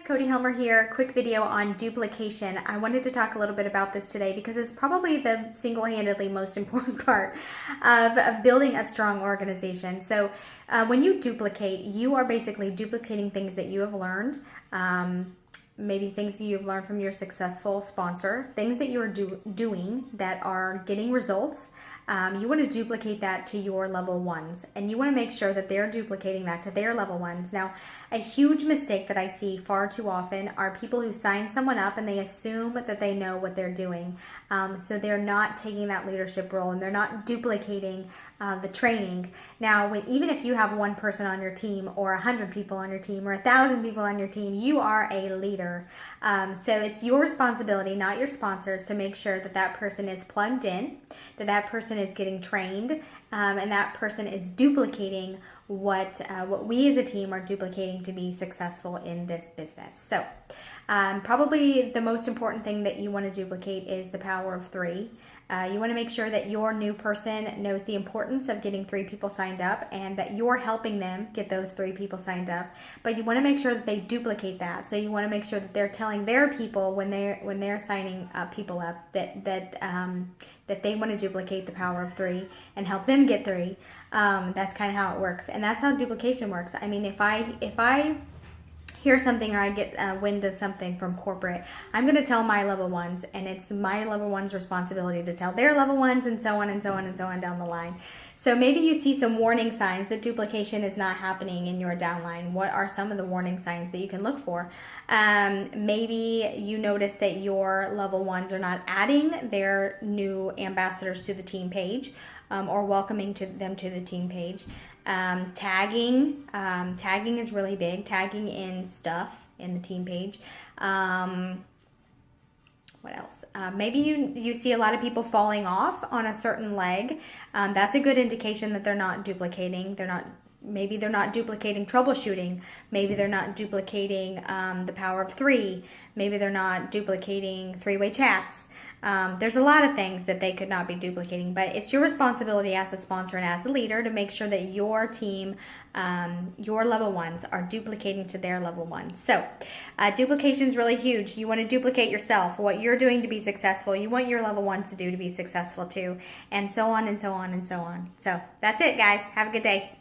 Cody Helmer here. Quick video on duplication. I wanted to talk a little bit about this today because it's probably the single-handedly most important part of building a strong organization. So when you duplicate, you are basically duplicating things that you have learned. Maybe things you've learned from your successful sponsor, things that you're doing that are getting results. You want to duplicate that to your level ones, and you want to make sure that they're duplicating that to their level ones. Now, a huge mistake that I see far too often are people who sign someone up and they assume that they know what they're doing. So they're not taking that leadership role and they're not duplicating the training. Now, even if you have one person on your team or 100 people on your team or 1,000 people on your team, you are a leader. So it's your responsibility, not your sponsors, to make sure that that person is plugged in, that that person is getting trained, and that person is duplicating what we as a team are duplicating to be successful in this business. So probably the most important thing that you want to duplicate is the power of three. You want to make sure that your new person knows the importance of getting 3 people signed up and that you're helping them get those 3 people signed up. But you want to make sure that they duplicate that. So you want to make sure that they're telling their people when they're signing people up that they want to duplicate the power of 3 and help them get 3. That's kind of how it works, and that's how duplication works. I mean, if I hear something or I get wind of something from corporate, I'm going to tell my level ones, and it's my level ones' responsibility to tell their level ones, and so on and so on and so on down the line. So maybe you see some warning signs that duplication is not happening in your downline. What are some of the warning signs that you can look for? Maybe you notice that your level ones are not adding their new ambassadors to the team page, or welcoming them to the team page. Tagging is really big. Tagging in stuff in the team page. What else? Maybe you see a lot of people falling off on a certain leg. That's a good indication that they're not duplicating. Maybe they're not duplicating troubleshooting. Maybe they're not duplicating the power of 3. Maybe they're not duplicating 3-way chats. There's a lot of things that they could not be duplicating, but it's your responsibility as a sponsor and as a leader to make sure that your team, your level ones, are duplicating to their level ones. So duplication is really huge. You want to duplicate yourself, what you're doing to be successful. You want your level ones to do to be successful too, and so on and so on and so on. So that's it, guys. Have a good day.